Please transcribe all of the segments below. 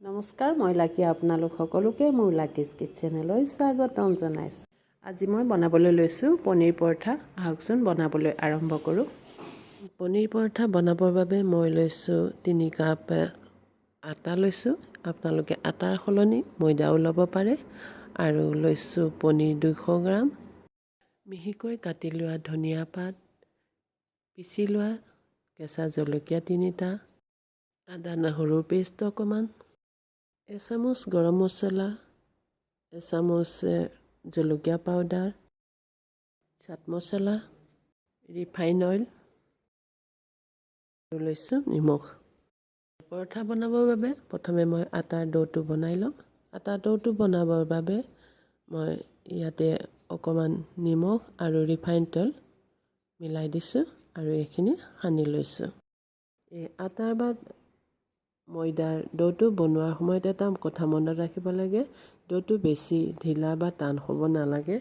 নমস্কাৰ, মই লাকি আপোনালোক সকলোকে মোৰ লাকিজ কিটচেনলৈ স্বাগতম জনাইছোঁ। আজি মই বনাবলৈ লৈছোঁ পনীৰ পৰঠা। আহকচোন বনাবলৈ আৰম্ভ কৰোঁ। পনীৰ পৰঠা বনাবৰ বাবে মই লৈছোঁ 3 কাপ আটা লৈছোঁ। আপোনালোকে আটাৰ সলনি ময়দাও ল'ব পাৰে। আৰু লৈছোঁ পনীৰ 200 গ্ৰাম, মিহিকৈ কাটি লোৱা ধনিয়া পাত, পিচি লোৱা কেঁচা জলকীয়া 3টা, আদা নহৰুৰ পেষ্ট অকণমান, এচামুচ গৰম মছলা, এচামুচ জলকীয়া পাউডাৰ, চাট মছলা, ৰিফাইন অইল আৰু লৈছোঁ নিমখ। পৰঠা বনাবৰ বাবে প্ৰথমে মই আটাৰ ডোটো বনাই ল'ম। আটাৰ ডোটো বনাবৰ বাবে মই ইয়াতে অকণমান নিমখ আৰু ৰিফাইন তেল মিলাই দিছোঁ আৰু এইখিনি সানি লৈছোঁ। এই আটাৰ বা ময়দাৰ ডোটো বনোৱাৰ সময়ত এটা কথা মনত ৰাখিব লাগে, ডোটো বেছি ঢিলা বা টান হ'ব নালাগে।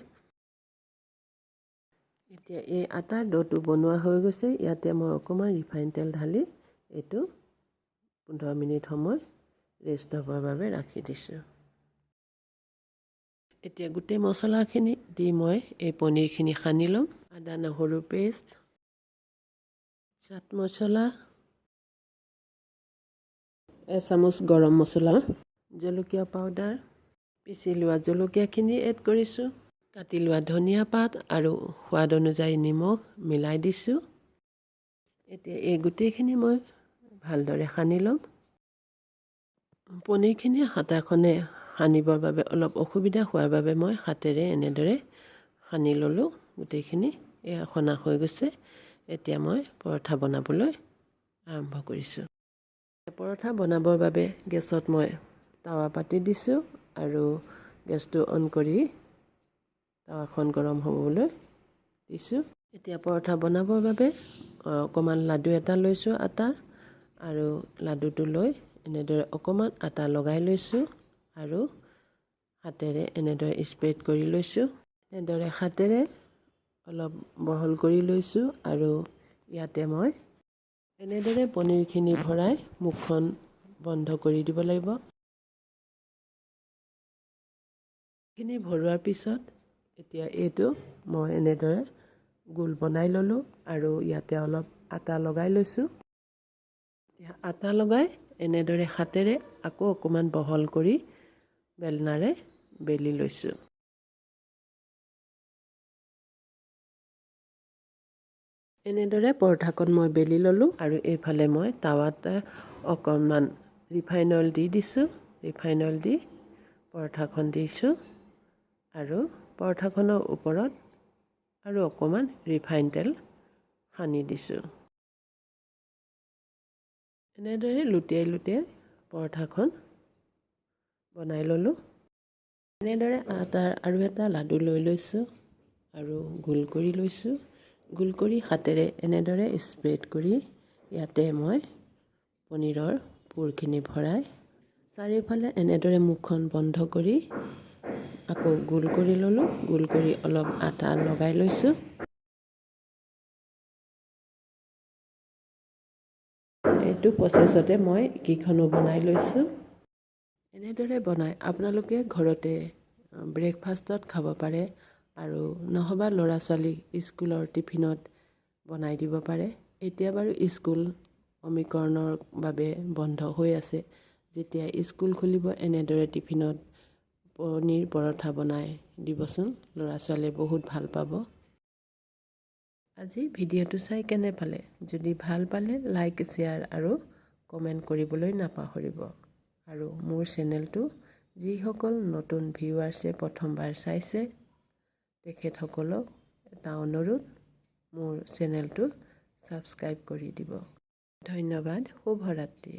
এতিয়া এই আটাৰ ডোটো বনোৱা হৈ গৈছে। ইয়াতে মই অকণমান ৰিফাইন তেল ঢালি এইটো 15 মিনিট সময় ৰেষ্ট হ'বৰ বাবে ৰাখি দিছোঁ। এতিয়া গোটেই মছলাখিনি দি মই এই পনীৰখিনি সানি ল'ম। আদা নহৰু পেষ্ট, চাট মছলা, এচামুচ গৰম মছলা, জলকীয়া পাউডাৰ, পিচি লোৱা জলকীয়াখিনি এড কৰিছোঁ, কাটি লোৱা ধনিয়া পাত আৰু সোৱাদ অনুযায়ী নিমখ মিলাই দিছোঁ। এতিয়া এই গোটেইখিনি মই ভালদৰে সানি ল'ম। পনীৰখিনি হাতাখনে সানিবৰ বাবে অলপ অসুবিধা হোৱাৰ বাবে মই হাতেৰে এনেদৰে সানি ল'লোঁ। গোটেইখিনি এয়া সনা হৈ গৈছে। এতিয়া মই পৰঠা বনাবলৈ আৰম্ভ কৰিছোঁ। পৰঠা বনাবৰ বাবে গেছত মই টাৱা পাতি দিছোঁ আৰু গেছটো অন কৰি টাৱাখন গৰম হ'বলৈ দিছোঁ। এতিয়া পৰঠা বনাবৰ বাবে অকণমান লাডু এটা লৈছোঁ আটা, আৰু লাডুটো লৈ এনেদৰে অকণমান আটা লগাই লৈছোঁ আৰু হাতেৰে এনেদৰে স্প্ৰেড কৰি লৈছোঁ। এনেদৰে হাতেৰে অলপ বহল কৰি লৈছোঁ আৰু ইয়াতে মই এনেদৰে পনীৰখিনি ভৰাই মুখখন বন্ধ কৰি দিব লাগিব। এইখিনি ভৰোৱাৰ পিছত এতিয়া এইটো মই এনেদৰে গোল বনাই ল'লোঁ আৰু ইয়াতে অলপ আটা লগাই লৈছোঁ। আটা লগাই এনেদৰে হাতেৰে আকৌ অকণমান বহল কৰি বেলনাৰে বেলি লৈছোঁ। এনেদৰে পৰঠাখন মই বেলি ল'লোঁ আৰু এইফালে মই টাৱাত অকণমান ৰিফাইন অইল দি দিছোঁ। ৰিফাইন অইল দি পৰঠাখন দিছোঁ আৰু পৰঠাখনৰ ওপৰত আৰু অকণমান ৰিফাইন তেল সানি দিছোঁ। এনেদৰে লুটিয়াই লুটিয়াই পৰঠাখন বনাই ল'লোঁ। এনেদৰে আটাৰ আৰু এটা লাডু লৈ লৈছোঁ আৰু গোল কৰি লৈছোঁ। গোল কৰি হাতেৰে এনেদৰে স্প্ৰেড কৰি ইয়াতে মই পনীৰৰ পুৰখিনি ভৰাই চাৰিওফালে এনেদৰে মুখখন বন্ধ কৰি আকৌ গোল কৰি ল'লোঁ। গোল কৰি অলপ আটা লগাই লৈছোঁ। এইটো প্ৰচেছতে মই কেইখনো বনাই লৈছোঁ। এনেদৰে বনাই আপোনালোকে ঘৰতে ব্ৰেকফাষ্টত খাব পাৰে আৰু নহ'বা ল'ৰা ছোৱালীক স্কুলৰ টিফিনত বনাই দিব পাৰে। এতিয়া বাৰু স্কুল অমিক্ৰণৰ বাবে বন্ধ হৈ আছে। যেতিয়া স্কুল খুলিব এনেদৰে টিফিনত পনীৰ পৰঠা বনাই দিবচোন, ল'ৰা ছোৱালীয়ে বহুত ভাল পাব। আজি ভিডিঅ'টো চাই কেনে পালে? যদি ভাল পালে লাইক, শ্বেয়াৰ আৰু কমেণ্ট কৰিবলৈ নাপাহৰিব। আৰু মোৰ চেনেলটো যিসকল নতুন ভিউৱাৰ্ছে প্ৰথমবাৰ চাইছে তেখেতসকলক এটা অনুৰোধ, মোৰ চেনেলটো ছাবস্ক্ৰাইব কৰি দিব। ধন্যবাদ। শুভৰাত্ৰি।